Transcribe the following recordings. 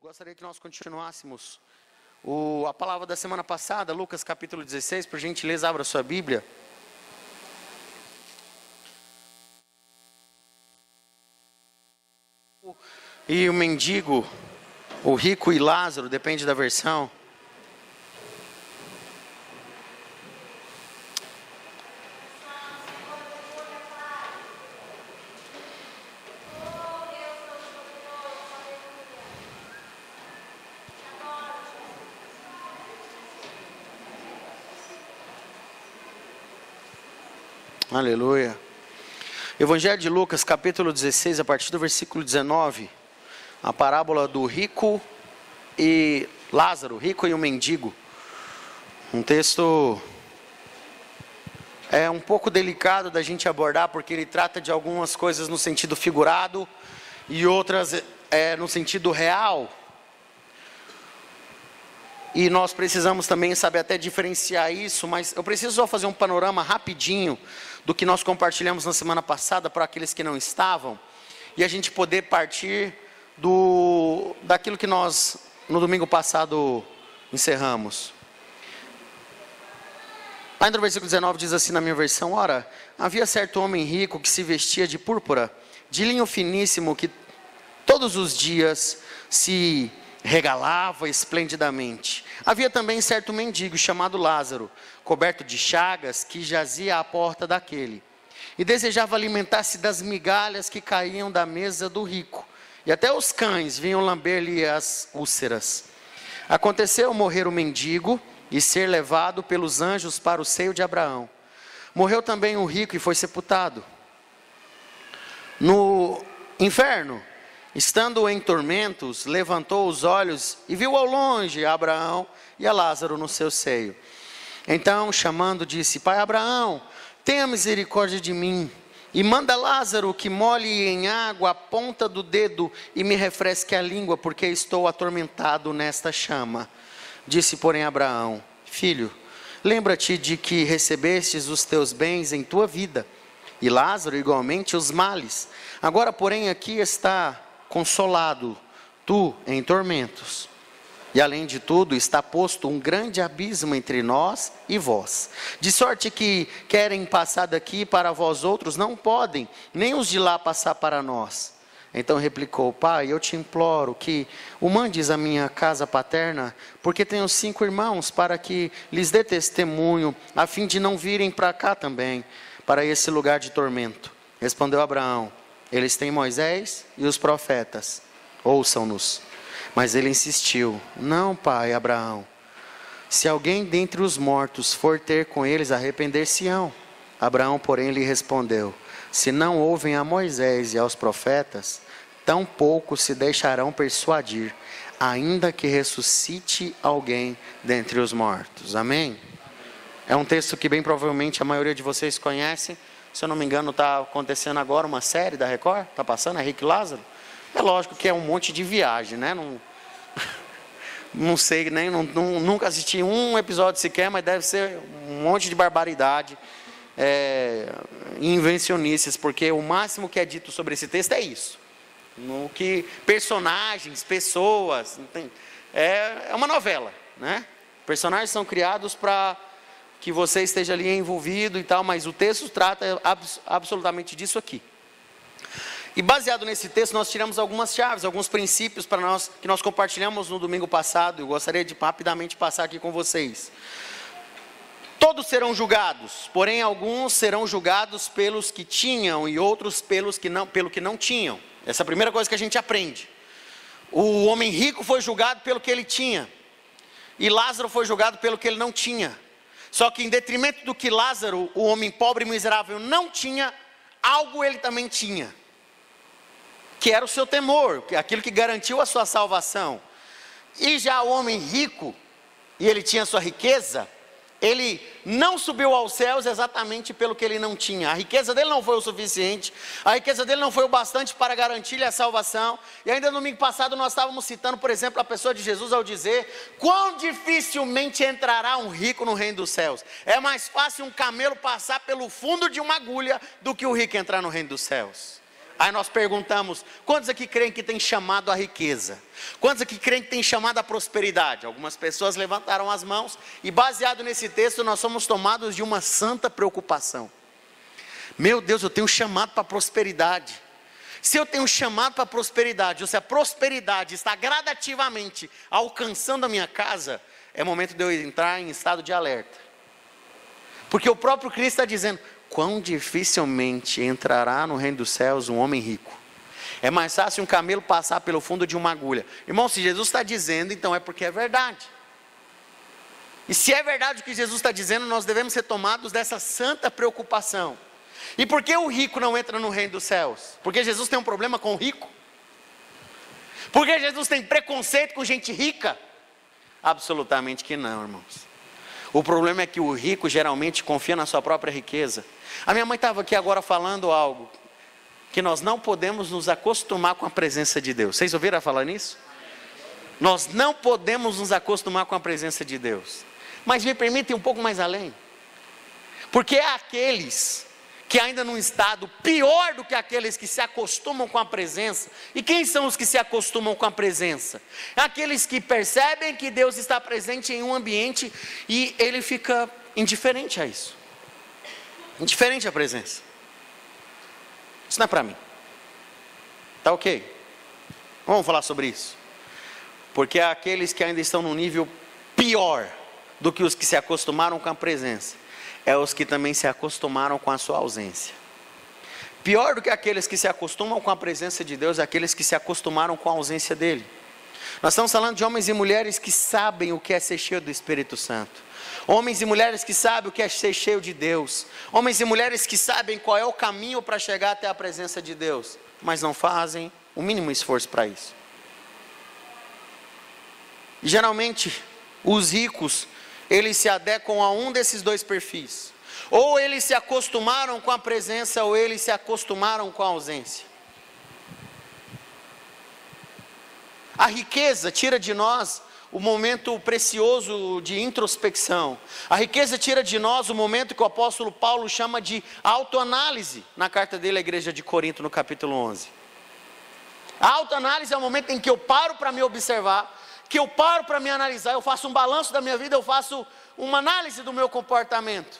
Gostaria que nós continuássemos a palavra da semana passada, Lucas capítulo 16, por gentileza, abra sua Bíblia. E o mendigo, o rico e Lázaro, depende da versão. Aleluia. Evangelho de Lucas, capítulo 16, a partir do versículo 19. A parábola do rico e Lázaro, o rico e o mendigo. Um texto um pouco delicado da gente abordar, porque ele trata de algumas coisas no sentido figurado e outras no sentido real. E nós precisamos também saber até diferenciar isso, mas eu preciso só fazer um panorama rapidinho do que nós compartilhamos na semana passada para aqueles que não estavam, e a gente poder partir daquilo que nós no domingo passado encerramos. Ainda no versículo 19 diz assim na minha versão: ora, havia certo homem rico que se vestia de púrpura, de linho finíssimo, que todos os dias se regalava esplendidamente. Havia também certo mendigo chamado Lázaro, coberto de chagas, que jazia à porta daquele, e desejava alimentar-se das migalhas que caíam da mesa do rico, e até os cães vinham lamber-lhe as úlceras. Aconteceu morrer o mendigo e ser levado pelos anjos para o seio de Abraão. Morreu também o rico e foi sepultado. No inferno, estando em tormentos, levantou os olhos e viu ao longe a Abraão e a Lázaro no seu seio. Então, chamando, disse: Pai Abraão, tenha misericórdia de mim, e manda Lázaro que molhe em água a ponta do dedo e me refresque a língua, porque estou atormentado nesta chama. Disse, porém, Abraão: Filho, lembra-te de que recebestes os teus bens em tua vida, e Lázaro igualmente os males. Agora, porém, aqui está consolado, tu em tormentos. E além de tudo, está posto um grande abismo entre nós e vós. De sorte que querem passar daqui para vós outros, não podem, nem os de lá passar para nós. Então replicou: Pai, eu te imploro que o mandes à minha casa paterna, porque tenho 5 irmãos, para que lhes dê testemunho, a fim de não virem para cá também, para esse lugar de tormento. Respondeu Abraão: Eles têm Moisés e os profetas, ouçam-nos. Mas ele insistiu: Não, pai Abraão, se alguém dentre os mortos for ter com eles, arrepender-se-ão. Abraão, porém, lhe respondeu: Se não ouvem a Moisés e aos profetas, tampouco se deixarão persuadir, ainda que ressuscite alguém dentre os mortos. Amém? É um texto que bem provavelmente a maioria de vocês conhece. Se eu não me engano, está acontecendo agora uma série da Record, está passando, é Rico e Lázaro. É lógico que é um monte de viagem, né? Não sei, nem nunca assisti um episódio sequer, mas deve ser um monte de barbaridade, invencionices, porque o máximo que é dito sobre esse texto é isso. No que personagens, pessoas, é uma novela, né? Personagens são criados para que você esteja ali envolvido e tal, mas o texto trata absolutamente disso aqui. E baseado nesse texto, nós tiramos algumas chaves, alguns princípios para nós, que nós compartilhamos no domingo passado. Eu gostaria de rapidamente passar aqui com vocês. Todos serão julgados, porém alguns serão julgados pelos que tinham e outros pelo que não tinham. Essa é a primeira coisa que a gente aprende. O homem rico foi julgado pelo que ele tinha, e Lázaro foi julgado pelo que ele não tinha. Só que em detrimento do que Lázaro, o homem pobre e miserável, não tinha, algo ele também tinha, que era o seu temor, aquilo que garantiu a sua salvação. E já o homem rico, e ele tinha a sua riqueza, ele não subiu aos céus exatamente pelo que ele não tinha. A riqueza dele não foi o suficiente, a riqueza dele não foi o bastante para garantir-lhe a salvação. E ainda no domingo passado nós estávamos citando, por exemplo, a pessoa de Jesus ao dizer: quão dificilmente entrará um rico no reino dos céus. É mais fácil um camelo passar pelo fundo de uma agulha do que o rico entrar no reino dos céus. Aí nós perguntamos, quantos aqui creem que tem chamado a riqueza? Quantos aqui creem que tem chamado a prosperidade? Algumas pessoas levantaram as mãos e baseado nesse texto nós somos tomados de uma santa preocupação. Meu Deus, eu tenho chamado para a prosperidade. Se eu tenho chamado para a prosperidade, ou se a prosperidade está gradativamente alcançando a minha casa, é momento de eu entrar em estado de alerta. Porque o próprio Cristo está dizendo, quão dificilmente entrará no reino dos céus um homem rico. É mais fácil um camelo passar pelo fundo de uma agulha. Irmão, se Jesus está dizendo, então é porque é verdade. E se é verdade o que Jesus está dizendo, nós devemos ser tomados dessa santa preocupação. E por que o rico não entra no reino dos céus? Porque Jesus tem um problema com o rico? Porque Jesus tem preconceito com gente rica? Absolutamente que não, irmãos. O problema é que o rico geralmente confia na sua própria riqueza. A minha mãe estava aqui agora falando algo, que nós não podemos nos acostumar com a presença de Deus. Vocês ouviram ela falar nisso? Nós não podemos nos acostumar com a presença de Deus. Mas me permitem um pouco mais além. Porque há aqueles que ainda num estado pior do que aqueles que se acostumam com a presença. E quem são os que se acostumam com a presença? Aqueles que percebem que Deus está presente em um ambiente e ele fica indiferente a isso. Indiferente à presença. Isso não é para mim. Tá ok? Vamos falar sobre isso. Porque há aqueles que ainda estão num nível pior do que os que se acostumaram com a presença. É os que também se acostumaram com a sua ausência. Pior do que aqueles que se acostumam com a presença de Deus, é aqueles que se acostumaram com a ausência dEle. Nós estamos falando de homens e mulheres que sabem o que é ser cheio do Espírito Santo. Homens e mulheres que sabem o que é ser cheio de Deus. Homens e mulheres que sabem qual é o caminho para chegar até a presença de Deus, mas não fazem o mínimo esforço para isso. E geralmente, os ricos, eles se adequam a um desses dois perfis. Ou eles se acostumaram com a presença, ou eles se acostumaram com a ausência. A riqueza tira de nós o momento precioso de introspecção. A riqueza tira de nós o momento que o apóstolo Paulo chama de autoanálise, na carta dele à igreja de Corinto, no capítulo 11. A autoanálise é o momento em que eu paro para me observar, que eu paro para me analisar, eu faço um balanço da minha vida, eu faço uma análise do meu comportamento.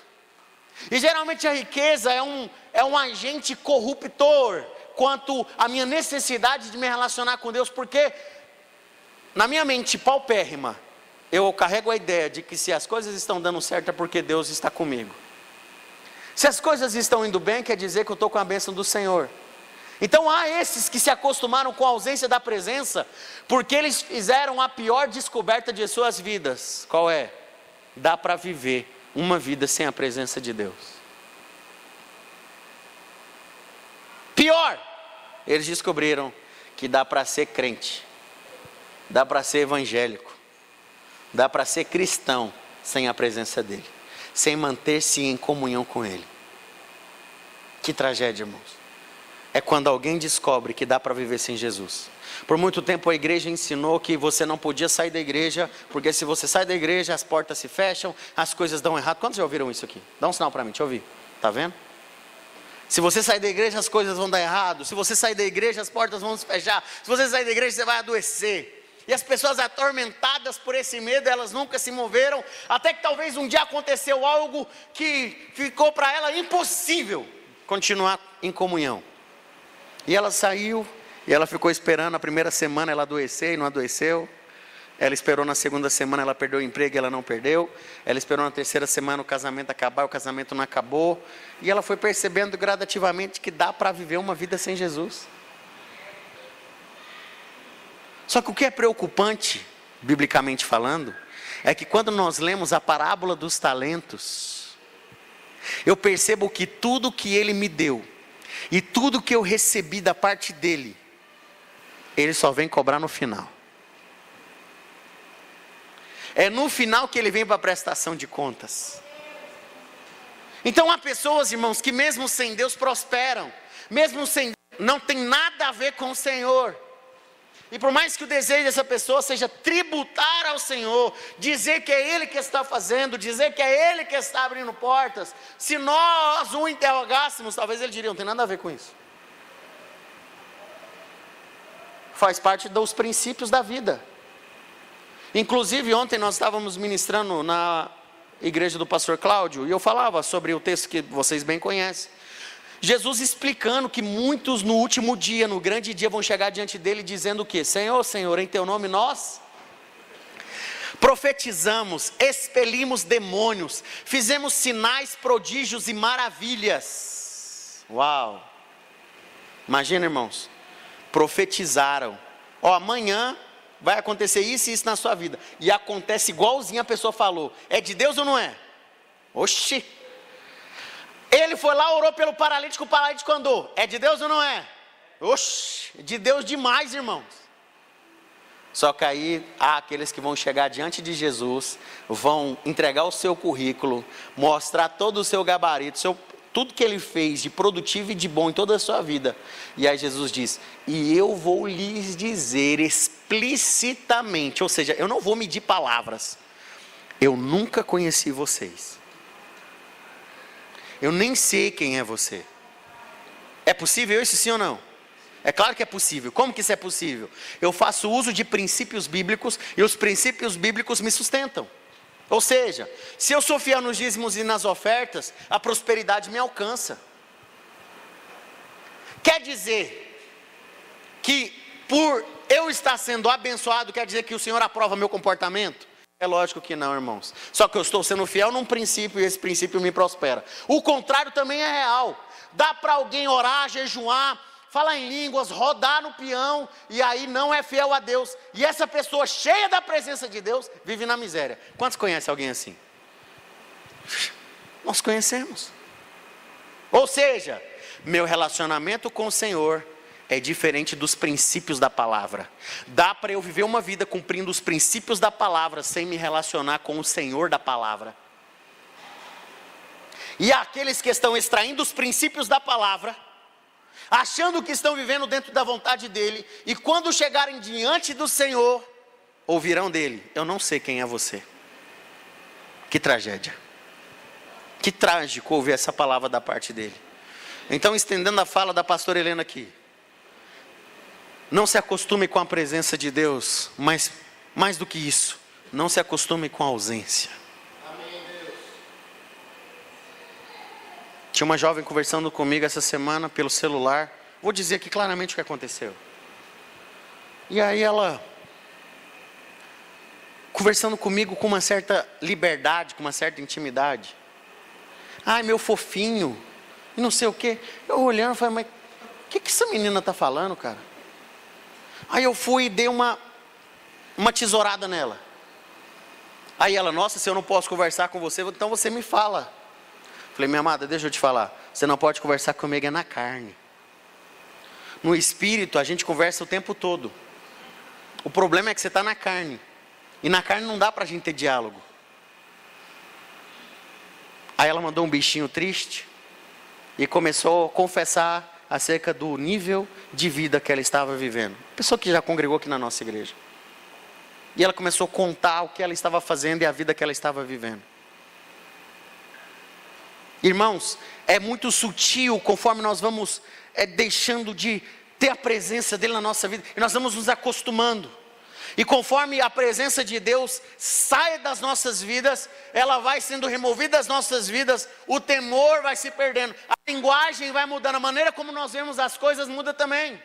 E geralmente a riqueza é um agente corruptor quanto à minha necessidade de me relacionar com Deus, porque na minha mente paupérrima, eu carrego a ideia de que se as coisas estão dando certo é porque Deus está comigo. Se as coisas estão indo bem, quer dizer que eu estou com a bênção do Senhor. Então há esses que se acostumaram com a ausência da presença, porque eles fizeram a pior descoberta de suas vidas. Qual é? Dá para viver uma vida sem a presença de Deus. Pior, eles descobriram que dá para ser crente, dá para ser evangélico, dá para ser cristão sem a presença dele, sem manter-se em comunhão com ele. Que tragédia, irmãos. É quando alguém descobre que dá para viver sem Jesus. Por muito tempo a igreja ensinou que você não podia sair da igreja, porque se você sai da igreja as portas se fecham, as coisas dão errado. Quantos já ouviram isso aqui? Dá um sinal para mim, deixa eu ouvir. Está vendo? Se você sair da igreja as coisas vão dar errado. Se você sair da igreja as portas vão se fechar. Se você sair da igreja você vai adoecer. E as pessoas atormentadas por esse medo, elas nunca se moveram, até que talvez um dia aconteceu algo que ficou para ela impossível continuar em comunhão. E ela saiu, e ela ficou esperando, a primeira semana ela adoeceu e não adoeceu. Ela esperou na segunda semana, ela perdeu o emprego e ela não perdeu. Ela esperou na terceira semana o casamento acabar, o casamento não acabou. E ela foi percebendo gradativamente que dá para viver uma vida sem Jesus. Só que o que é preocupante, biblicamente falando, é que quando nós lemos a parábola dos talentos, eu percebo que tudo que ele me deu, e tudo que eu recebi da parte dele, ele só vem cobrar no final. É no final que ele vem para a prestação de contas. Então há pessoas, irmãos, que mesmo sem Deus prosperam, mesmo sem Deus, não tem nada a ver com o Senhor. E por mais que o desejo dessa pessoa seja tributar ao Senhor, dizer que é Ele que está fazendo, dizer que é Ele que está abrindo portas, se nós o interrogássemos, talvez ele diria, não tem nada a ver com isso. faz parte dos princípios da vida. Inclusive ontem nós estávamos ministrando na igreja do pastor Cláudio, e eu falava sobre o texto que vocês bem conhecem. Jesus explicando que muitos no último dia, no grande dia, vão chegar diante dele dizendo o quê? Senhor, Senhor, em teu nome nós profetizamos, expelimos demônios, fizemos sinais, prodígios e maravilhas. Uau! Imagina, irmãos, profetizaram, amanhã vai acontecer isso e isso na sua vida, e acontece igualzinho a pessoa falou. É de Deus ou não é? Oxi! Ele foi lá, orou pelo paralítico, o paralítico andou. É de Deus ou não é? Oxi! De Deus demais, irmãos. Só que aí há aqueles que vão chegar diante de Jesus, vão entregar o seu currículo, mostrar todo o seu gabarito, tudo que ele fez de produtivo e de bom em toda a sua vida. E aí Jesus diz, e eu vou lhes dizer explicitamente, ou seja, eu não vou medir palavras, eu nunca conheci vocês, eu nem sei quem é você. É possível isso, sim ou não? É claro que é possível. Como que isso é possível? Eu faço uso de princípios bíblicos, e os princípios bíblicos me sustentam. Ou seja, se eu sou fiel nos dízimos e nas ofertas, a prosperidade me alcança. Quer dizer que por eu estar sendo abençoado, quer dizer que o Senhor aprova meu comportamento? É lógico que não, irmãos. Só que eu estou sendo fiel num princípio e esse princípio me prospera. O contrário também é real. Dá para alguém orar, jejuar, falar em línguas, rodar no peão, e aí não é fiel a Deus, e essa pessoa cheia da presença de Deus, vive na miséria. Quantos conhecem alguém assim? Nós conhecemos. Ou seja, meu relacionamento com o Senhor é diferente dos princípios da palavra. Dá para eu viver uma vida cumprindo os princípios da palavra, sem me relacionar com o Senhor da palavra. E há aqueles que estão extraindo os princípios da palavra, achando que estão vivendo dentro da vontade dele, e quando chegarem diante do Senhor, ouvirão dele, eu não sei quem é você. Que tragédia, que trágico ouvir essa palavra da parte dele. Então, estendendo a fala da pastora Helena aqui, não se acostume com a presença de Deus, mas mais do que isso, não se acostume com a ausência. Tinha uma jovem conversando comigo essa semana pelo celular. Vou dizer aqui claramente o que aconteceu. E aí ela, conversando comigo com uma certa liberdade, com uma certa intimidade. Ai, meu fofinho, e não sei o quê. Eu olhando, falei, mas o que essa menina está falando, cara? Aí eu fui e dei uma tesourada nela. Aí ela, nossa, se eu não posso conversar com você, então você me fala. Falei, minha amada, deixa eu te falar, você não pode conversar comigo é na carne. No espírito a gente conversa o tempo todo. O problema é que você está na carne, e na carne não dá para a gente ter diálogo. Aí ela mandou um bichinho triste, e começou a confessar acerca do nível de vida que ela estava vivendo. Pessoa que já congregou aqui na nossa igreja. E ela começou a contar o que ela estava fazendo e a vida que ela estava vivendo. Irmãos, é muito sutil conforme nós vamos deixando de ter a presença dele na nossa vida, e nós vamos nos acostumando, e conforme a presença de Deus sai das nossas vidas, ela vai sendo removida das nossas vidas, o temor vai se perdendo, a linguagem vai mudando, a maneira como nós vemos as coisas muda também.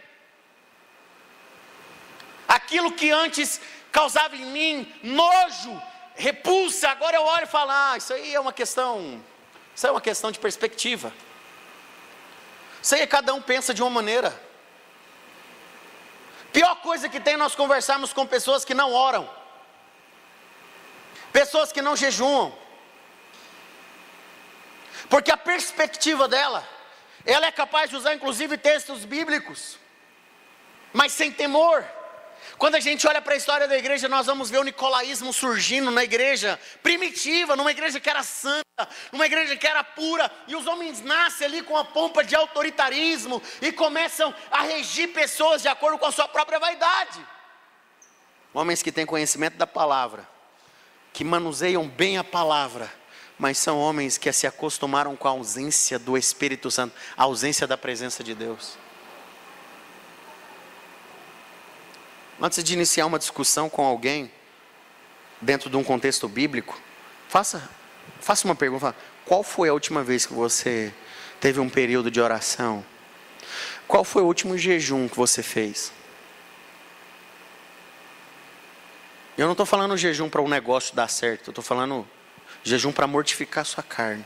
Aquilo que antes causava em mim nojo, repulsa, agora eu olho e falo, isso aí é uma questão... Isso é uma questão de perspectiva. Isso aí cada um pensa de uma maneira. Pior coisa que tem é nós conversarmos com pessoas que não oram, pessoas que não jejuam, porque a perspectiva dela, ela é capaz de usar inclusive textos bíblicos, mas sem temor. Quando a gente olha para a história da igreja, nós vamos ver o nicolaísmo surgindo na igreja primitiva, numa igreja que era santa, numa igreja que era pura, e os homens nascem ali com a pompa de autoritarismo e começam a regir pessoas de acordo com a sua própria vaidade. Homens que têm conhecimento da palavra, que manuseiam bem a palavra, mas são homens que se acostumaram com a ausência do Espírito Santo, a ausência da presença de Deus. Antes de iniciar uma discussão com alguém, dentro de um contexto bíblico, faça uma pergunta. Qual foi a última vez que você teve um período de oração? Qual foi o último jejum que você fez? Eu não estou falando jejum para um negócio dar certo. Eu estou falando jejum para mortificar a sua carne.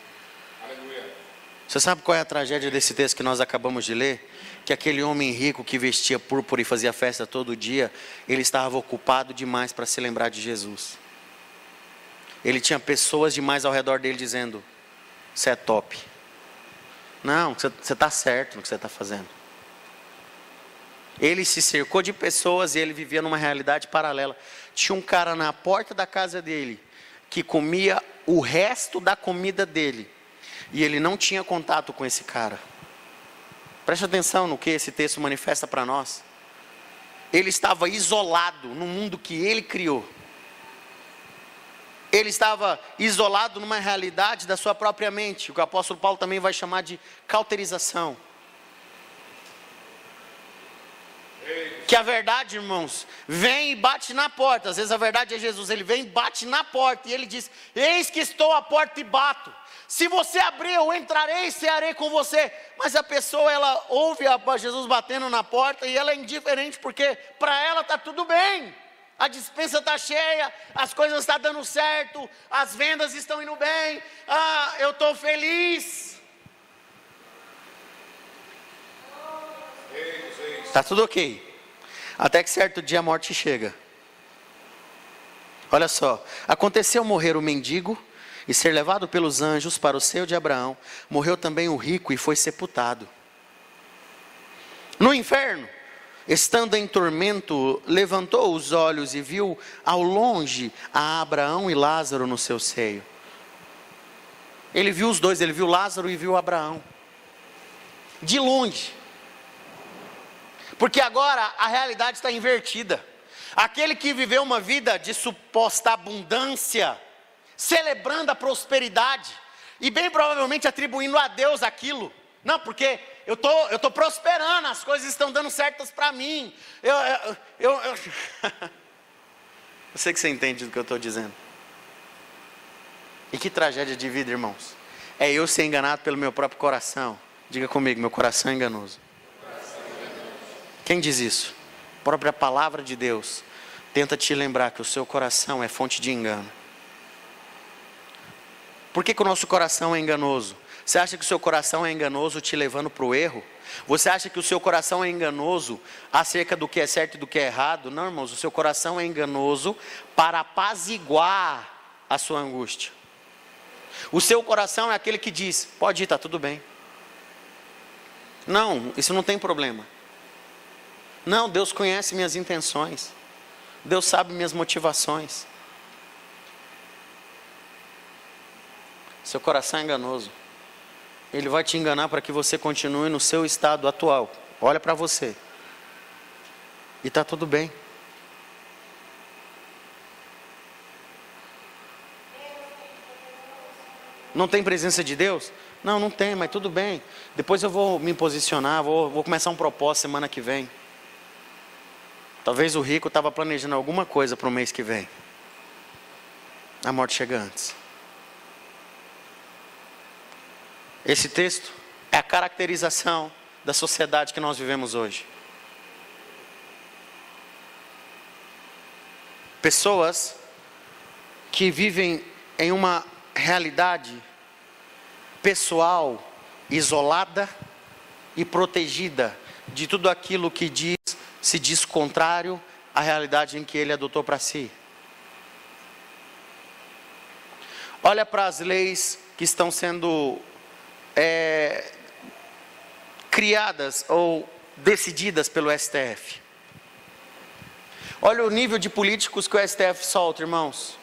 Você sabe qual é a tragédia desse texto que nós acabamos de ler? Que aquele homem rico que vestia púrpura e fazia festa todo dia, ele estava ocupado demais para se lembrar de Jesus. Ele tinha pessoas demais ao redor dele dizendo: você é top. Não, você está certo no que você está fazendo. Ele se cercou de pessoas e ele vivia numa realidade paralela. Tinha um cara na porta da casa dele que comia o resto da comida dele. E ele não tinha contato com esse cara. Preste atenção no que esse texto manifesta para nós. Ele estava isolado no mundo que ele criou. Ele estava isolado numa realidade da sua própria mente, o que o apóstolo Paulo também vai chamar de cauterização. Que a verdade, irmãos, vem e bate na porta. Às vezes a verdade é Jesus, ele vem e bate na porta. E ele diz: eis que estou à porta e bato. Se você abrir, eu entrarei e cearei com você. Mas a pessoa, ela ouve Jesus batendo na porta e ela é indiferente, porque para ela está tudo bem. A despensa está cheia, as coisas estão dando certo, as vendas estão indo bem, eu estou feliz. Está tudo ok. Até que certo dia a morte chega. Olha só, aconteceu morrer o mendigo e ser levado pelos anjos para o seio de Abraão. Morreu também o rico e foi sepultado. No inferno, estando em tormento, levantou os olhos e viu ao longe a Abraão e Lázaro no seu seio. Ele viu os dois, ele viu Lázaro e viu Abraão. De longe. Porque agora a realidade está invertida. Aquele que viveu uma vida de suposta abundância, celebrando a prosperidade, e bem provavelmente atribuindo a Deus aquilo. Não, porque eu tô prosperando, as coisas estão dando certas para mim. Eu sei que você entende do que eu estou dizendo. E que tragédia de vida, irmãos. É eu ser enganado pelo meu próprio coração. Diga comigo, meu coração é enganoso. Quem diz isso? A própria palavra de Deus tenta te lembrar que o seu coração é fonte de engano. Por que o nosso coração é enganoso? Você acha que o seu coração é enganoso te levando para o erro? Você acha que o seu coração é enganoso acerca do que é certo e do que é errado? Não, irmãos, o seu coração é enganoso para apaziguar a sua angústia. O seu coração é aquele que diz: pode ir, está tudo bem. Não, isso não tem problema. Não, Deus conhece minhas intenções. Deus sabe minhas motivações. Seu coração é enganoso. Ele vai te enganar para que você continue no seu estado atual. Olha para você. E está tudo bem. Não tem presença de Deus? Não, não tem, mas tudo bem. Depois eu vou me posicionar, vou começar um propósito semana que vem. Talvez o rico estava planejando alguma coisa para o mês que vem. A morte chega antes. Esse texto é a caracterização da sociedade que nós vivemos hoje. Pessoas que vivem em uma realidade pessoal, isolada e protegida de tudo aquilo que se diz contrário à realidade em que ele adotou para si. Olha para as leis que estão sendo criadas ou decididas pelo STF. Olha o nível de políticos que o STF solta, irmãos.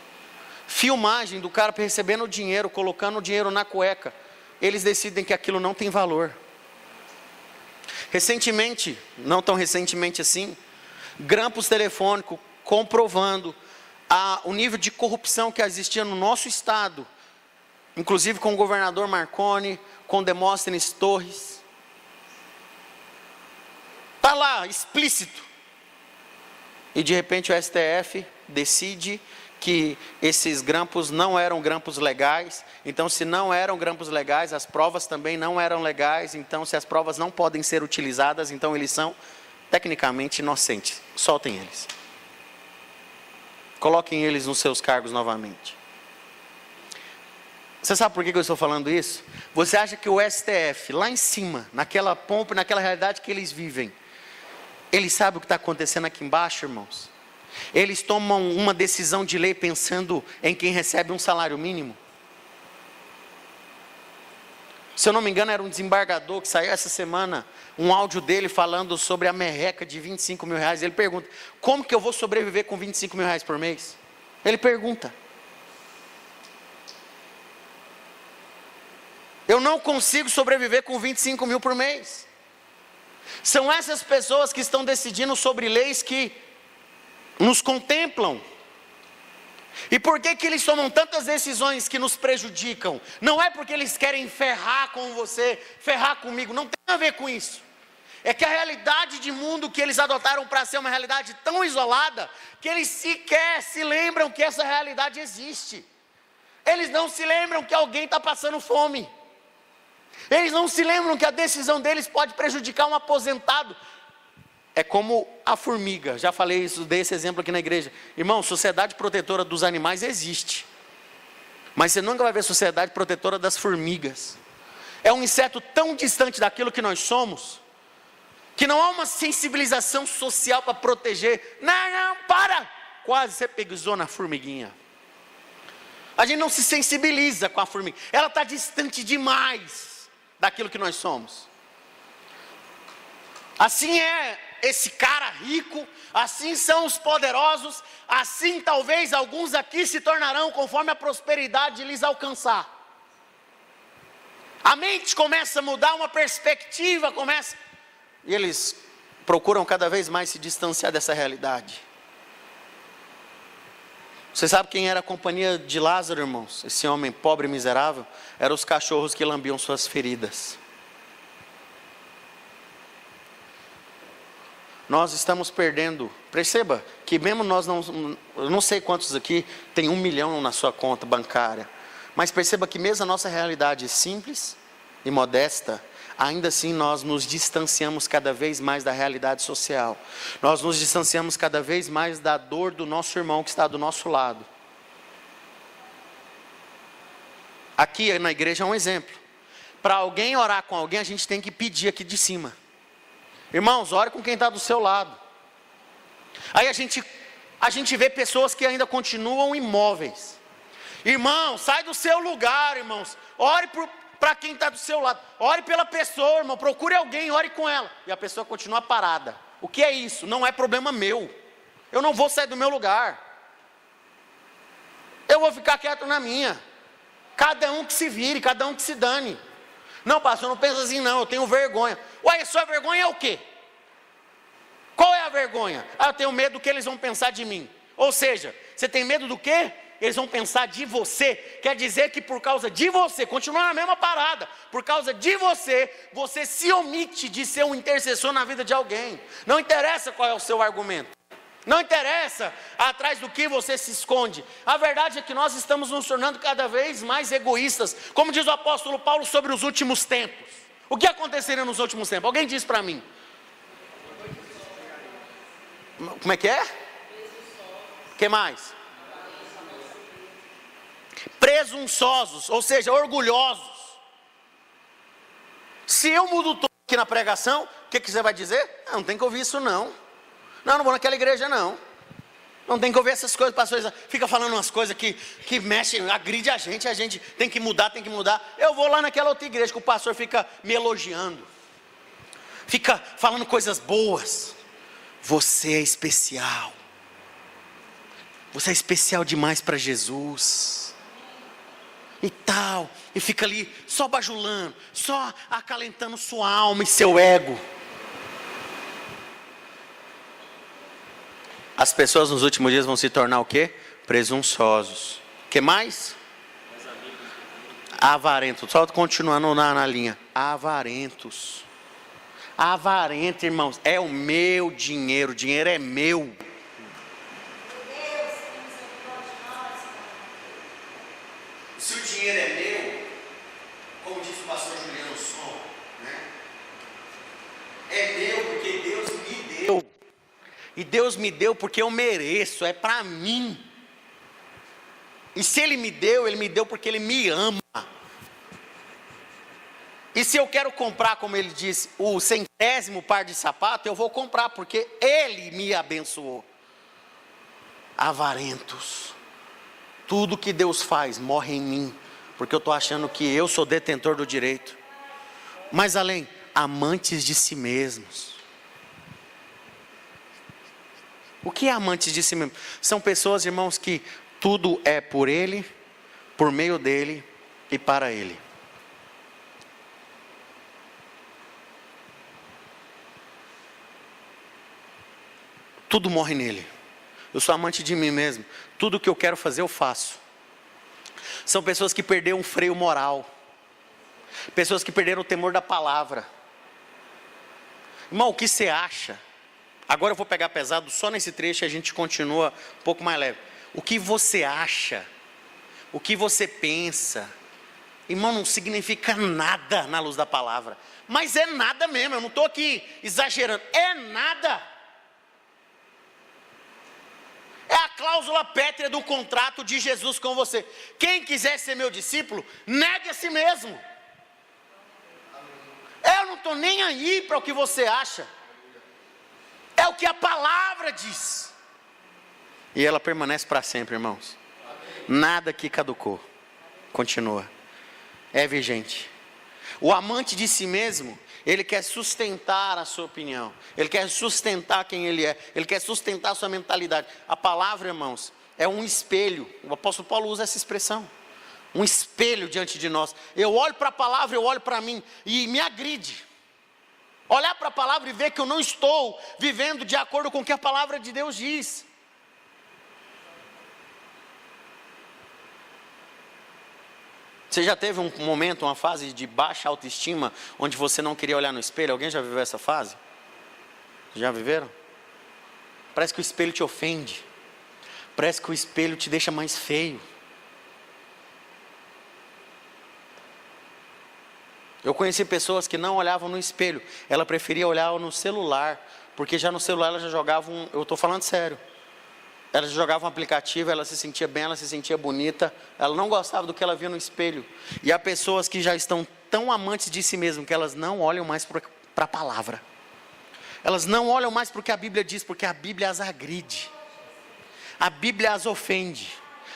Filmagem do cara recebendo dinheiro, colocando o dinheiro na cueca. Eles decidem que aquilo não tem valor. Recentemente, não tão recentemente assim, grampos telefônicos comprovando o nível de corrupção que existia no nosso estado, inclusive com o governador Marconi, com Demóstenes e de repente o STF decide que esses grampos não eram grampos legais. Então, se não eram grampos legais, as provas também não eram legais. Então, se as provas não podem ser utilizadas, então eles são tecnicamente inocentes. Soltem eles. Coloquem eles nos seus cargos novamente. Você sabe por que eu estou falando isso? Você acha que o STF, lá em cima, naquela pompa, naquela realidade que eles vivem, eles sabem o que está acontecendo aqui embaixo, irmãos? Eles tomam uma decisão de lei pensando em quem recebe um salário mínimo? Se eu não me engano, era um desembargador que saiu essa semana, um áudio dele falando sobre a merreca de 25 mil reais. Ele pergunta, como que eu vou sobreviver com 25 mil reais por mês? Ele pergunta. Eu não consigo sobreviver com 25 mil por mês. São essas pessoas que estão decidindo sobre leis que nos contemplam. E por que eles tomam tantas decisões que nos prejudicam? Não é porque eles querem ferrar com você, ferrar comigo, não tem a ver com isso. É que a realidade de mundo que eles adotaram para ser uma realidade tão isolada, que eles sequer se lembram que essa realidade existe. Eles não se lembram que alguém está passando fome. Eles não se lembram que a decisão deles pode prejudicar um aposentado. É como a formiga, já falei isso, dei esse exemplo aqui na igreja. Irmão, sociedade protetora dos animais existe, mas você nunca vai ver sociedade protetora das formigas. É um inseto tão distante daquilo que nós somos, que não há uma sensibilização social para proteger. Não, para! Quase você pisou na formiguinha. A gente não se sensibiliza com a formiga, ela está distante demais daquilo que nós somos. Assim é esse cara rico, assim são os poderosos, assim talvez alguns aqui se tornarão conforme a prosperidade lhes alcançar. A mente começa a mudar, uma perspectiva começa, e eles procuram cada vez mais se distanciar dessa realidade. Você sabe quem era a companhia de Lázaro, irmãos? Esse homem pobre e miserável, eram os cachorros que lambiam suas feridas. Nós estamos perdendo, perceba que mesmo nós eu não sei quantos aqui tem 1 milhão na sua conta bancária, mas perceba que mesmo a nossa realidade simples e modesta, ainda assim nós nos distanciamos cada vez mais da realidade social, nós nos distanciamos cada vez mais da dor do nosso irmão que está do nosso lado. Aqui na igreja é um exemplo, para alguém orar com alguém a gente tem que pedir aqui de cima. Irmãos, ore com quem está do seu lado. Aí a gente vê pessoas que ainda continuam imóveis. Irmão, sai do seu lugar, irmãos. Ore para quem está do seu lado. Ore pela pessoa, irmão. Procure alguém, ore com ela. E a pessoa continua parada. O que é isso? Não é problema meu. Eu não vou sair do meu lugar. Eu vou ficar quieto na minha. Cada um que se vire, cada um que se dane. Não, pastor, não pensa assim não, eu tenho vergonha. Ué, a sua vergonha é o quê? Qual é a vergonha? Eu tenho medo do que eles vão pensar de mim. Ou seja, você tem medo do quê? Eles vão pensar de você. Quer dizer que por causa de você, continua na mesma parada, por causa de você, você se omite de ser um intercessor na vida de alguém. Não interessa qual é o seu argumento. Não interessa atrás do que você se esconde. A verdade é que nós estamos nos tornando cada vez mais egoístas. Como diz o apóstolo Paulo sobre os últimos tempos. O que aconteceria nos últimos tempos? Alguém diz para mim. Como é que é? O que mais? Presunçosos, ou seja, orgulhosos. Se eu mudo todo aqui na pregação, o que você vai dizer? Não tem que ouvir isso não. Não vou naquela igreja não. Não tem que ouvir essas coisas, pastor, fica falando umas coisas que mexem, agride a gente tem que mudar, tem que mudar. Eu vou lá naquela outra igreja que o pastor fica me elogiando. Fica falando coisas boas. Você é especial. Você é especial demais para Jesus. E tal, e fica ali só bajulando, só acalentando sua alma e seu ego. As pessoas nos últimos dias vão se tornar o quê? Presunçosos. O que mais? Avarentos. Só continuando na linha. Avarentos. Avarento, irmãos. É o meu dinheiro. O dinheiro é meu. Se o dinheiro é meu, como disse o pastor Juliano Som, né? É meu porque Deus me deu. E Deus me deu porque eu mereço, é para mim. E se Ele me deu porque Ele me ama. E se eu quero comprar, como ele disse, o 100º par de sapato, eu vou comprar, porque Ele me abençoou. Avarentos. Tudo que Deus faz morre em mim, porque eu estou achando que eu sou detentor do direito. Mas além, amantes de si mesmos. O que é amantes de si mesmos? São pessoas, irmãos, que tudo é por Ele, por meio dEle e para Ele. Tudo morre nele. Eu sou amante de mim mesmo. Tudo que eu quero fazer eu faço. São pessoas que perderam o freio moral. Pessoas que perderam o temor da palavra. Irmão, o que você acha? Agora eu vou pegar pesado só nesse trecho e a gente continua um pouco mais leve. O que você acha? O que você pensa? Irmão, não significa nada na luz da palavra. Mas é nada mesmo, eu não estou aqui exagerando. É nada. É a cláusula pétrea do contrato de Jesus com você. Quem quiser ser meu discípulo, negue a si mesmo. Eu não estou nem aí para o que você acha. É o que a palavra diz. E ela permanece para sempre, irmãos. Nada que caducou. Continua. É vigente. O amante de si mesmo, ele quer sustentar a sua opinião. Ele quer sustentar quem ele é. Ele quer sustentar a sua mentalidade. A palavra, irmãos, é um espelho. O apóstolo Paulo usa essa expressão. Um espelho diante de nós. Eu olho para a palavra, eu olho para mim e me agride. Olhar para a palavra e ver que eu não estou vivendo de acordo com o que a palavra de Deus diz. Você já teve um momento, uma fase de baixa autoestima, onde você não queria olhar no espelho? Alguém já viveu essa fase? Já viveram? Parece que o espelho te ofende. Parece que o espelho te deixa mais feio. Eu conheci pessoas que não olhavam no espelho. Ela preferia olhar no celular. Porque já no celular ela já jogava eu estou falando sério. Ela jogava um aplicativo, ela se sentia bem, ela se sentia bonita. Ela não gostava do que ela via no espelho. E há pessoas que já estão tão amantes de si mesmo que elas não olham mais para a palavra. Elas não olham mais para o que a Bíblia diz, porque a Bíblia as agride. A Bíblia as ofende.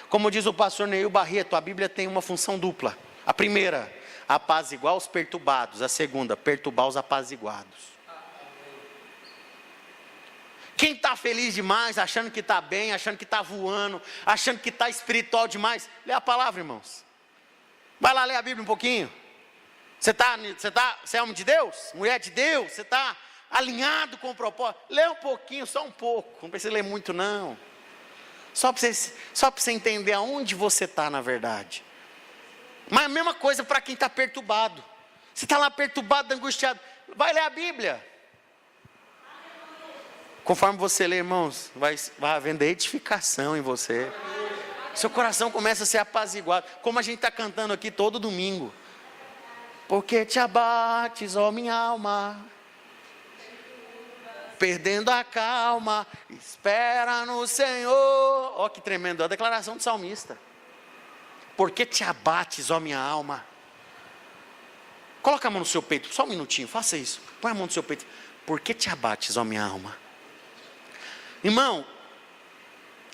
Como diz o pastor Neil Barreto, a Bíblia tem uma função dupla. A primeira, apaziguar os perturbados. A segunda, perturbar os apaziguados. Quem está feliz demais, achando que está bem, achando que está voando, achando que está espiritual demais, lê a palavra, irmãos. Vai lá ler a Bíblia um pouquinho. Você é homem de Deus? Mulher de Deus? Você está alinhado com o propósito? Lê um pouquinho, só um pouco. Não precisa ler muito, não. Só para você entender aonde você está na verdade. Mas a mesma coisa para quem está perturbado. Você está lá perturbado, angustiado. Vai ler a Bíblia. Conforme você lê, irmãos, vai havendo edificação em você. Seu coração começa a ser apaziguado. Como a gente está cantando aqui todo domingo. Porque te abates, ó minha alma, perdendo a calma, espera no Senhor. Ó que tremendo, a declaração do salmista. Porque te abates, ó minha alma. Coloca a mão no seu peito, só um minutinho, faça isso. Põe a mão no seu peito. Porque te abates, ó minha alma. Irmão,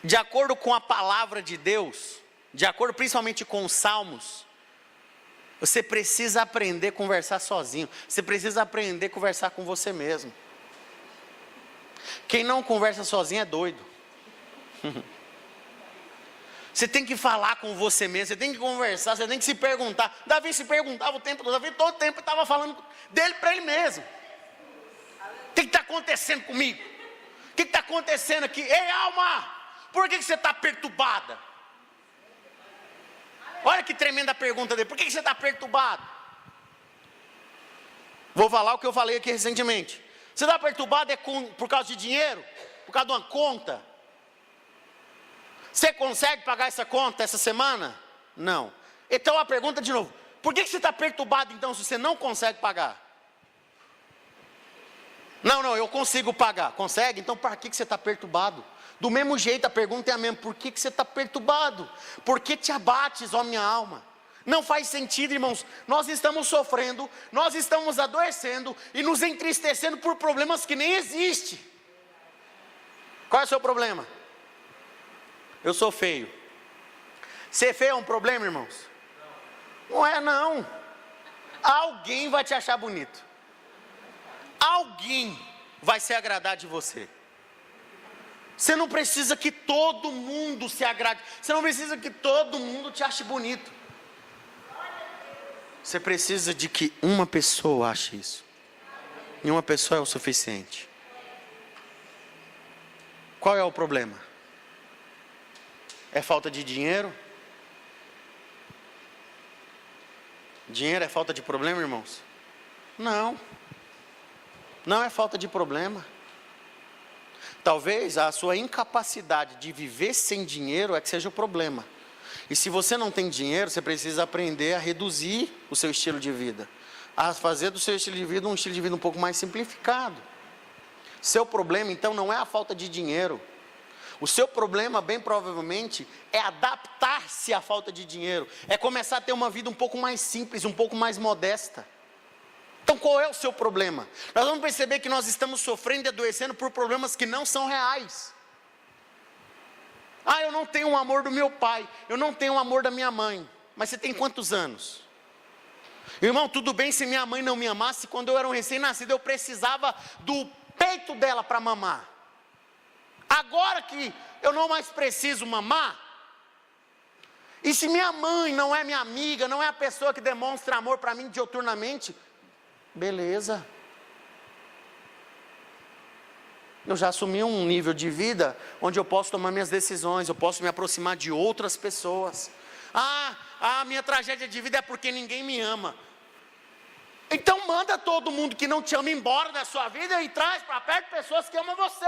de acordo com a palavra de Deus, de acordo principalmente com os salmos, você precisa aprender a conversar sozinho. Você precisa aprender a conversar com você mesmo. Quem não conversa sozinho é doido. Você tem que falar com você mesmo, você tem que conversar, você tem que se perguntar. Davi se perguntava o tempo todo, Davi todo o tempo estava falando dele para ele mesmo. O que está acontecendo comigo? O que está acontecendo aqui? Ei, alma, por que você está perturbada? Olha que tremenda pergunta dele. Por que você está perturbado? Vou falar o que eu falei aqui recentemente. Você está perturbado por causa de dinheiro? Por causa de uma conta? Você consegue pagar essa conta essa semana? Não. Então a pergunta de novo: por que você está perturbado então se você não consegue pagar? Não, eu consigo pagar. Consegue? Então para que você está perturbado? Do mesmo jeito a pergunta é a mesma: por que você está perturbado? Por que te abates, ó minha alma? Não faz sentido, irmãos. Nós estamos sofrendo, nós estamos adoecendo e nos entristecendo por problemas que nem existem. Qual é o seu problema? Eu sou feio. Ser feio é um problema, irmãos? Não é não. Alguém vai te achar bonito. Alguém vai se agradar de você. Você não precisa que todo mundo se agrade. Você não precisa que todo mundo te ache bonito. Você precisa de que uma pessoa ache isso. E uma pessoa é o suficiente. Qual é o problema? É falta de dinheiro? Dinheiro é falta de problema, irmãos? Não. Não é falta de problema. Talvez a sua incapacidade de viver sem dinheiro é que seja o problema. E se você não tem dinheiro, você precisa aprender a reduzir o seu estilo de vida. A fazer do seu estilo de vida um estilo de vida um pouco mais simplificado. Seu problema, então, não é a falta de dinheiro. O seu problema, bem provavelmente, é adaptar-se à falta de dinheiro. É começar a ter uma vida um pouco mais simples, um pouco mais modesta. Então, qual é o seu problema? Nós vamos perceber que nós estamos sofrendo e adoecendo por problemas que não são reais. Eu não tenho o amor do meu pai, eu não tenho o amor da minha mãe. Mas você tem quantos anos? Irmão, tudo bem se minha mãe não me amasse. Quando eu era um recém-nascido, eu precisava do peito dela para mamar. Agora que eu não mais preciso mamar, e se minha mãe não é minha amiga, não é a pessoa que demonstra amor para mim diuturnamente, beleza. Eu já assumi um nível de vida onde eu posso tomar minhas decisões, eu posso me aproximar de outras pessoas. A minha tragédia de vida é porque ninguém me ama. Então manda todo mundo que não te ama embora da sua vida e traz para perto pessoas que amam você.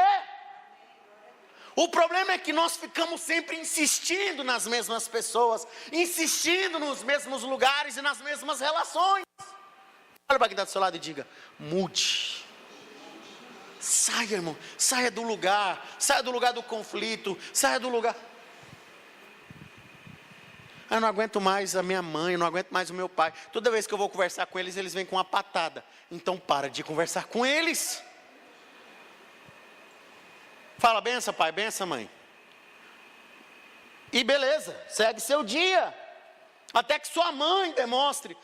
O problema é que nós ficamos sempre insistindo nas mesmas pessoas, insistindo nos mesmos lugares e nas mesmas relações. Olha para quem está do seu lado e diga: mude. Saia, irmão, saia do lugar do conflito, saia do lugar. Eu não aguento mais a minha mãe, eu não aguento mais o meu pai. Toda vez que eu vou conversar com eles, eles vêm com uma patada. Então para de conversar com eles. Fala: benção pai, benção mãe. E beleza, segue seu dia. Até que sua mãe demonstre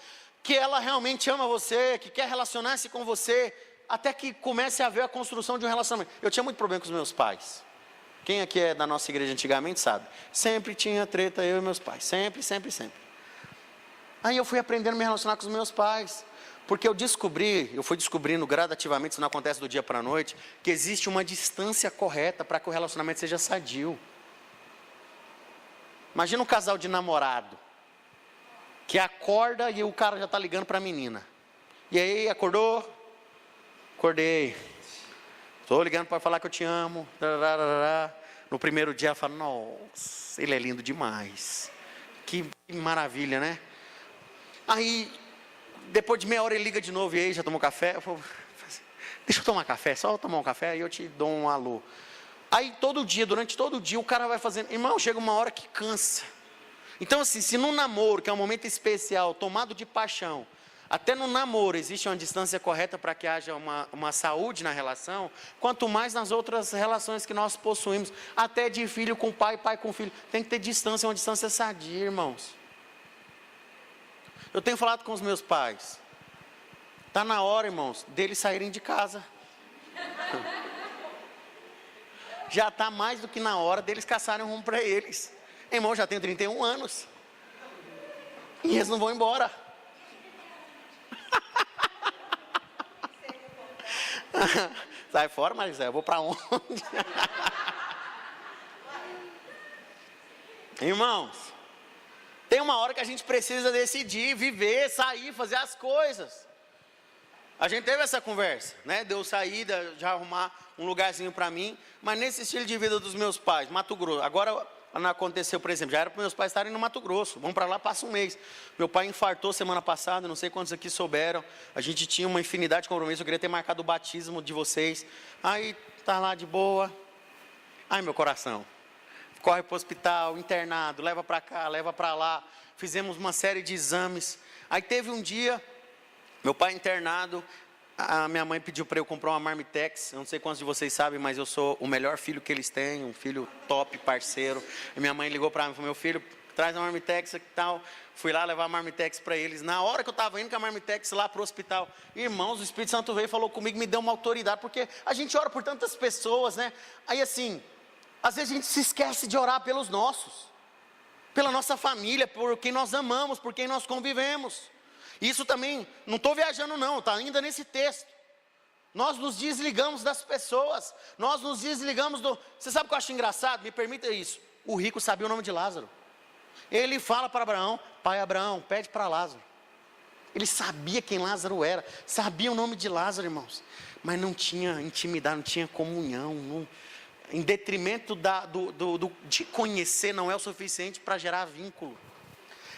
que ela realmente ama você, que quer relacionar-se com você. Até que comece a haver a construção de um relacionamento. Eu tinha muito problema com os meus pais. Quem aqui é da nossa igreja antigamente sabe. Sempre tinha treta eu e meus pais. Sempre. Aí eu fui aprendendo a me relacionar com os meus pais. Porque eu fui descobrindo gradativamente, isso não acontece do dia para a noite, que existe uma distância correta para que o relacionamento seja sadio. Imagina um casal de namorado, que acorda e o cara já está ligando para a menina. E aí, acordou? Acordei. Estou ligando para falar que eu te amo. No primeiro dia ela fala: nossa, ele é lindo demais. Que maravilha, né? Aí, depois de meia hora ele liga de novo. E aí, já tomou café? Eu falo: deixa eu tomar café, só tomar um café e eu te dou um alô. Aí durante todo o dia o cara vai fazendo. Irmão, chega uma hora que cansa. Então assim, se no namoro, que é um momento especial, tomado de paixão, até no namoro existe uma distância correta para que haja uma saúde na relação, quanto mais nas outras relações que nós possuímos, até de filho com pai, pai com filho, tem que ter distância, uma distância sadia, irmãos. Eu tenho falado com os meus pais, está na hora, irmãos, deles saírem de casa. Já está mais do que na hora deles caçarem um rumo para eles. Irmão, já tenho 31 anos. E eles não vão embora. Sai fora, Marisé, eu vou para onde? Irmãos, tem uma hora que a gente precisa decidir, viver, sair, fazer as coisas. A gente teve essa conversa, né? De eu sair, de arrumar um lugarzinho para mim. Mas nesse estilo de vida dos meus pais, Mato Grosso. Agora não aconteceu, por exemplo, já era para meus pais estarem no Mato Grosso, vão para lá, passa um mês. Meu pai infartou semana passada, não sei quantos aqui souberam, a gente tinha uma infinidade de compromissos, eu queria ter marcado o batismo de vocês, aí tá lá de boa, ai meu coração, corre para o hospital, internado, leva para cá, leva para lá, fizemos uma série de exames, aí teve um dia, meu pai internado, a minha mãe pediu para eu comprar uma Marmitex, eu não sei quantos de vocês sabem, mas eu sou o melhor filho que eles têm, um filho top, parceiro, e minha mãe ligou para mim e falou, meu filho, traz a Marmitex e tal, fui lá levar a Marmitex para eles, na hora que eu estava indo com a Marmitex lá para o hospital, irmãos, o Espírito Santo veio e falou comigo, me deu uma autoridade, porque a gente ora por tantas pessoas, né, aí assim, às vezes a gente se esquece de orar pelos nossos, pela nossa família, por quem nós amamos, por quem nós convivemos. Isso também, não estou viajando não, está ainda nesse texto. Nós nos desligamos das pessoas, nós nos desligamos do... Você sabe o que eu acho engraçado? Me permita isso. O rico sabia o nome de Lázaro. Ele fala para Abraão, pai Abraão, pede para Lázaro. Ele sabia quem Lázaro era, sabia o nome de Lázaro, irmãos. Mas não tinha intimidade, não tinha comunhão. Não, em detrimento de conhecer, não é o suficiente para gerar vínculo.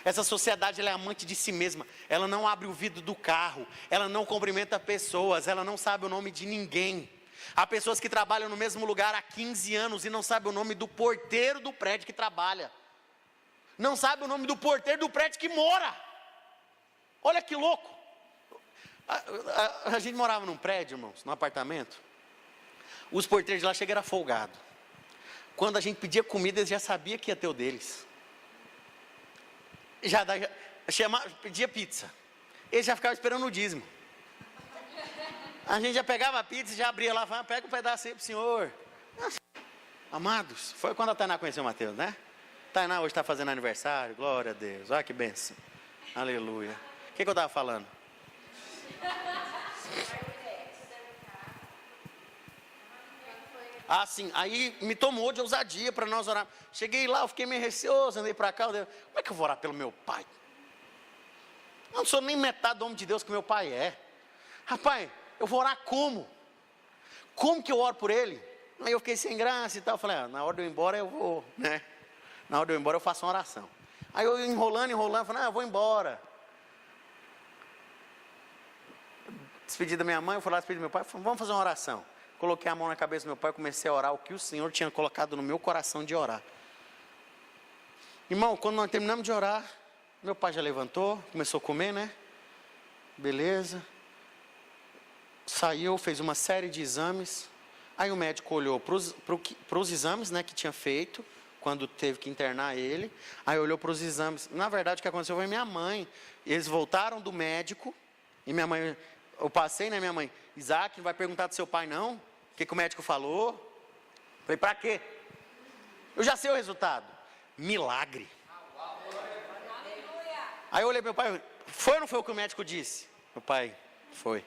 Essa sociedade ela é amante de si mesma, ela não abre o vidro do carro, ela não cumprimenta pessoas, ela não sabe o nome de ninguém. Há pessoas que trabalham no mesmo lugar há 15 anos e não sabem o nome do porteiro do prédio que trabalha. Não sabe o nome do porteiro do prédio que mora. Olha que louco. A gente morava num prédio, irmãos, num apartamento. Os porteiros de lá chegaram folgados. Quando a gente pedia comida, eles já sabiam que ia ter o deles. Pedia pizza. Eles já ficavam esperando o dízimo. A gente já pegava a pizza e já abria lá, falava, pega um pedaço aí pro senhor. Amados, foi quando a Tainá conheceu o Mateus, né? Tainá hoje está fazendo aniversário, glória a Deus, olha que bênção, aleluia. O que eu estava falando? Ah, sim, aí me tomou de ousadia para nós orar. Cheguei lá, eu fiquei meio receoso, andei para cá. Como é que eu vou orar pelo meu pai? Eu não sou nem metade do homem de Deus que meu pai é. Rapaz, eu vou orar como? Como que eu oro por ele? Aí eu fiquei sem graça e tal. Falei, na hora de eu ir embora eu vou, né? Na hora de eu ir embora eu faço uma oração. Aí eu enrolando, falei, eu vou embora. Despedi da minha mãe, eu fui lá despedir do meu pai, falei, vamos fazer uma oração. Coloquei a mão na cabeça do meu pai, comecei a orar o que o Senhor tinha colocado no meu coração de orar. Irmão, quando nós terminamos de orar, meu pai já levantou, começou a comer, né? Beleza. Saiu, fez uma série de exames. Aí o médico olhou para os exames, né, que tinha feito, quando teve que internar ele. Aí olhou para os exames. Na verdade, o que aconteceu foi minha mãe. Eles voltaram do médico, e minha mãe... Eu passei, né, minha mãe? Isaac, não vai perguntar do seu pai, não? O que o médico falou? Falei, para quê? Eu já sei o resultado. Milagre. Aí eu olhei para meu pai, foi ou não foi o que o médico disse? Meu pai, foi.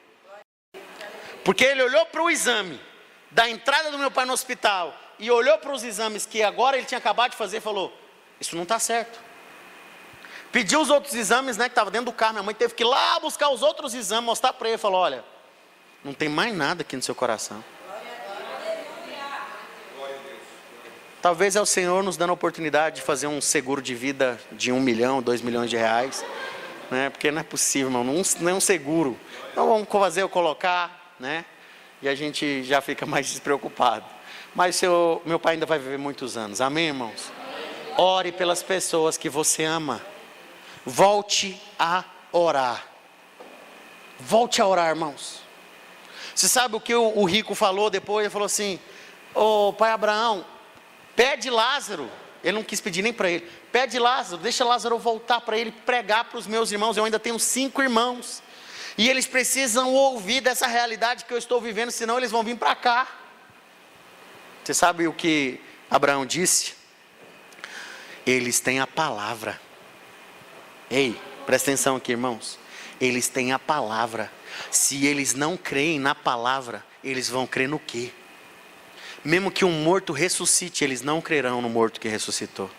Porque ele olhou para o exame da entrada do meu pai no hospital e olhou para os exames que agora ele tinha acabado de fazer e falou, isso não está certo. Pediu os outros exames, né, que estava dentro do carro. Minha mãe teve que ir lá buscar os outros exames, mostrar para ele. Falou, olha, não tem mais nada aqui no seu coração. Talvez é o Senhor nos dando a oportunidade de fazer um seguro de vida de 1 milhão, 2 milhões de reais. Né, porque não é possível, irmão, não é um seguro. Então vamos fazer eu colocar, né? E a gente já fica mais despreocupado. Mas meu pai ainda vai viver muitos anos. Amém, irmãos? Ore pelas pessoas que você ama. Volte a orar. Volte a orar, irmãos. Você sabe o que o rico falou depois? Ele falou assim, pai Abraão, pede Lázaro. Ele não quis pedir nem para ele. Pede Lázaro, deixa Lázaro voltar para ele pregar para os meus irmãos. Eu ainda tenho 5 irmãos. E eles precisam ouvir dessa realidade que eu estou vivendo, senão eles vão vir para cá. Você sabe o que Abraão disse? Eles têm a palavra. Ei, presta atenção aqui, irmãos. Eles têm a palavra. Se eles não creem na palavra, eles vão crer no quê? Mesmo que um morto ressuscite, eles não crerão no morto que ressuscitou.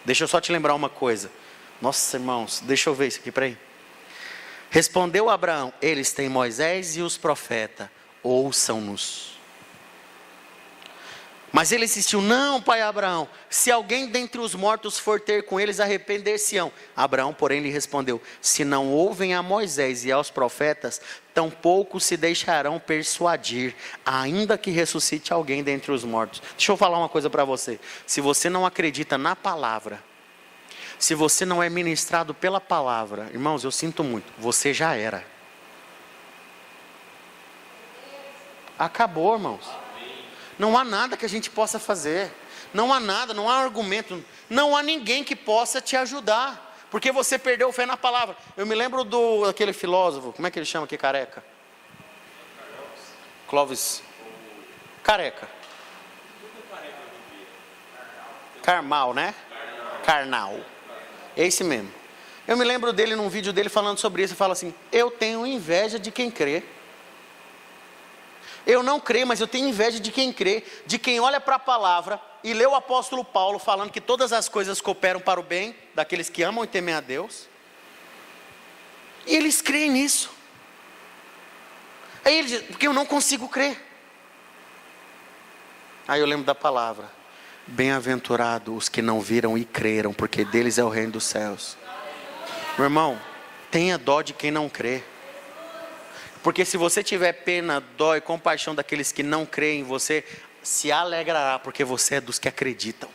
Deixa eu só te lembrar uma coisa. Nossa, irmãos, deixa eu ver isso aqui, peraí. Respondeu Abraão, eles têm Moisés e os profetas, ouçam-nos. Mas ele insistiu: não, pai Abraão, se alguém dentre os mortos for ter com eles, arrepender-se-ão. Abraão, porém, lhe respondeu: se não ouvem a Moisés e aos profetas, tampouco se deixarão persuadir, ainda que ressuscite alguém dentre os mortos. Deixa eu falar uma coisa para você. Se você não acredita na palavra, se você não é ministrado pela palavra, irmãos, eu sinto muito, você já era. Acabou, irmãos. Não há nada que a gente possa fazer. Não há nada, não há argumento. Não há ninguém que possa te ajudar. Porque você perdeu fé na palavra. Eu me lembro daquele filósofo, como é que ele chama aqui, careca? Clóvis. Careca. Carmal, né? Carnal. É esse mesmo. Eu me lembro dele num vídeo dele falando sobre isso. Ele fala assim: eu tenho inveja de quem crê. Eu não creio, mas eu tenho inveja de quem crê, de quem olha para a palavra e lê o apóstolo Paulo falando que todas as coisas cooperam para o bem daqueles que amam e temem a Deus. E eles creem nisso. Aí ele diz: porque eu não consigo crer. Aí eu lembro da palavra: bem-aventurado os que não viram e creram, porque deles é o reino dos céus. Meu irmão, tenha dó de quem não crê. Porque se você tiver pena, dó e compaixão daqueles que não creem, você se alegrará, porque você é dos que acreditam.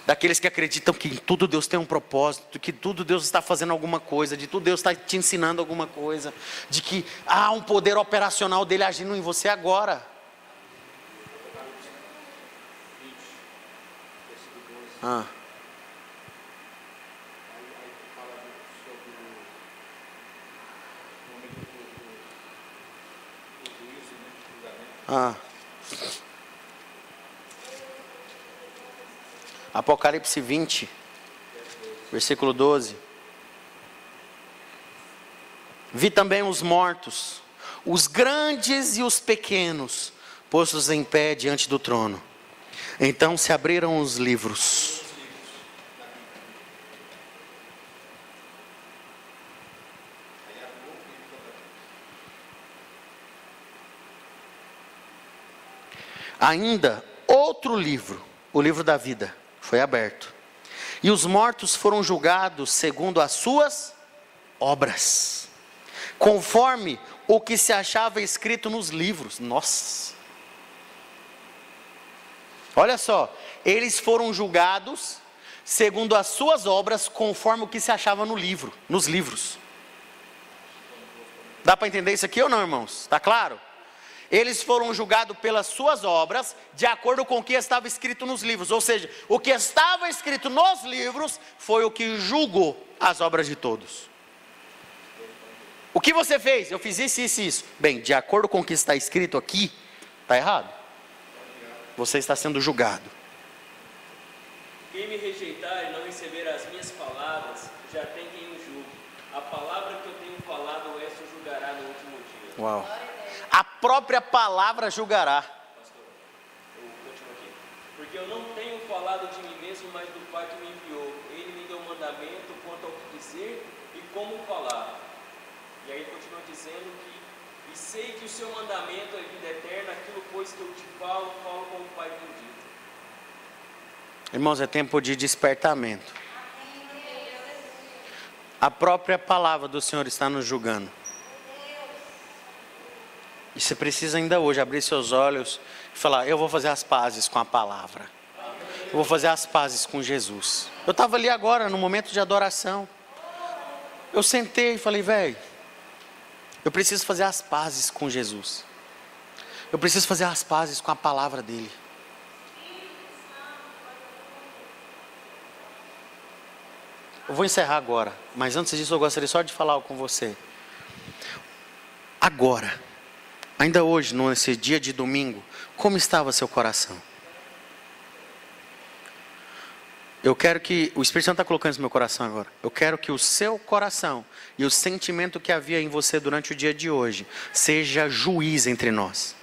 Daqueles que acreditam que em tudo Deus tem um propósito, que tudo Deus está fazendo alguma coisa, de tudo Deus está te ensinando alguma coisa, de que há um poder operacional dele agindo em você agora. Apocalipse 20, versículo 12. Vi também os mortos, os grandes e os pequenos, postos em pé diante do trono. Então se abriram os livros. Ainda outro livro, o livro da vida, foi aberto. E os mortos foram julgados segundo as suas obras, conforme o que se achava escrito nos livros. Nossa! Olha só, eles foram julgados segundo as suas obras, conforme o que se achava no livro, nos livros. Dá para entender isso aqui ou não, irmãos? Está claro? Eles foram julgados pelas suas obras, de acordo com o que estava escrito nos livros. Ou seja, o que estava escrito nos livros foi o que julgou as obras de todos. O que você fez? Eu fiz isso, isso e isso. Bem, de acordo com o que está escrito aqui, está errado. Você está sendo julgado. Quem me rejeitar e não receber as minhas palavras, já tem quem o julgue. A palavra que eu tenho falado, essa o julgará no último dia. Uau. A própria palavra julgará. Pastor, eu continuo aqui. Porque eu não tenho falado de mim mesmo, mas do Pai que me enviou. Ele me deu mandamento quanto ao que dizer e como falar. E aí ele continua dizendo que: e sei que o seu mandamento é vida eterna, aquilo pois que eu te falo, falo como o Pai me dito. Irmãos, é tempo de despertamento. A própria palavra do Senhor está nos julgando. E você precisa ainda hoje abrir seus olhos e falar: eu vou fazer as pazes com a palavra. Eu vou fazer as pazes com Jesus. Eu estava ali agora, no momento de adoração. Eu sentei e falei: velho, eu preciso fazer as pazes com Jesus. Eu preciso fazer as pazes com a palavra dele. Eu vou encerrar agora, mas antes disso eu gostaria só de falar algo com você. Agora, ainda hoje, nesse dia de domingo, como estava seu coração? Eu quero que, o Espírito Santo está colocando isso no meu coração agora. Eu quero que o seu coração e o sentimento que havia em você durante o dia de hoje seja juiz entre nós.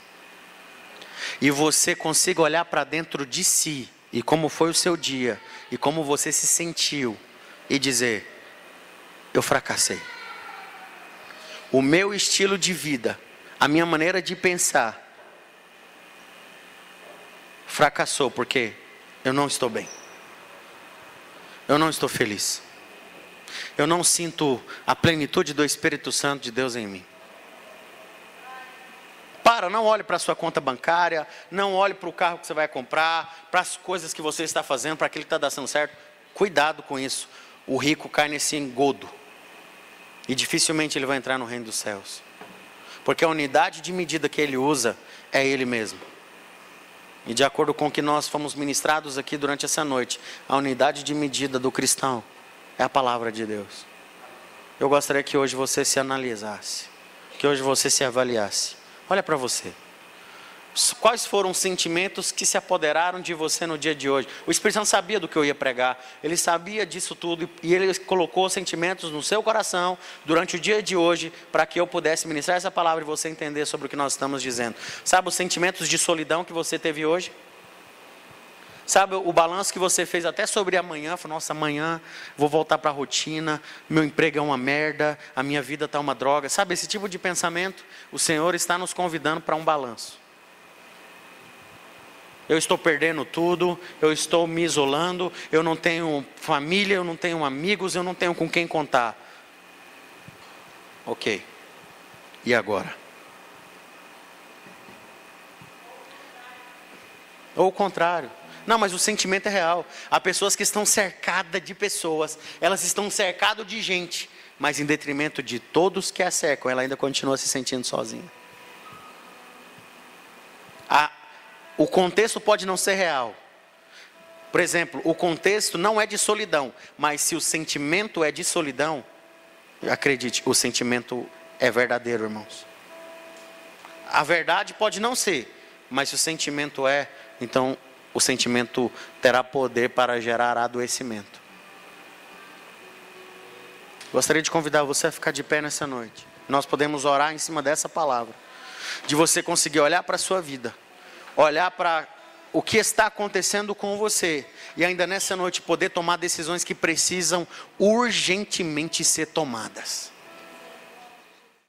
E você consiga olhar para dentro de si, e como foi o seu dia, e como você se sentiu, e dizer: eu fracassei. O meu estilo de vida, a minha maneira de pensar, fracassou porque eu não estou bem. Eu não estou feliz. Eu não sinto a plenitude do Espírito Santo de Deus em mim. Não olhe para a sua conta bancária, não olhe para o carro que você vai comprar, para as coisas que você está fazendo, para aquilo que está dando certo. Cuidado com isso. O rico cai nesse engodo. E dificilmente ele vai entrar no reino dos céus. Porque a unidade de medida que ele usa é ele mesmo. E de acordo com o que nós fomos ministrados aqui durante essa noite, a unidade de medida do cristão é a palavra de Deus. Eu gostaria que hoje você se analisasse, que hoje você se avaliasse. Olha para você. Quais foram os sentimentos que se apoderaram de você no dia de hoje? O Espírito Santo sabia do que eu ia pregar. Ele sabia disso tudo e ele colocou sentimentos no seu coração durante o dia de hoje para que eu pudesse ministrar essa palavra e você entender sobre o que nós estamos dizendo. Sabe os sentimentos de solidão que você teve hoje? Sabe o balanço que você fez até sobre amanhã? Falou, nossa, amanhã vou voltar para a rotina, meu emprego é uma merda, a minha vida está uma droga. Sabe esse tipo de pensamento? O Senhor está nos convidando para um balanço. Eu estou perdendo tudo, eu estou me isolando, eu não tenho família, eu não tenho amigos, eu não tenho com quem contar. Ok, e agora? Ou o contrário. Não, mas o sentimento é real. Há pessoas que estão cercadas de pessoas, elas estão cercadas de gente, mas em detrimento de todos que a cercam, ela ainda continua se sentindo sozinha. O contexto pode não ser real. Por exemplo, o contexto não é de solidão, mas se o sentimento é de solidão, acredite, o sentimento é verdadeiro, irmãos. A verdade pode não ser, mas se o sentimento é, então o sentimento terá poder para gerar adoecimento. Gostaria de convidar você a ficar de pé nessa noite. Nós podemos orar em cima dessa palavra. De você conseguir olhar para a sua vida. Olhar para o que está acontecendo com você. E ainda nessa noite poder tomar decisões que precisam urgentemente ser tomadas.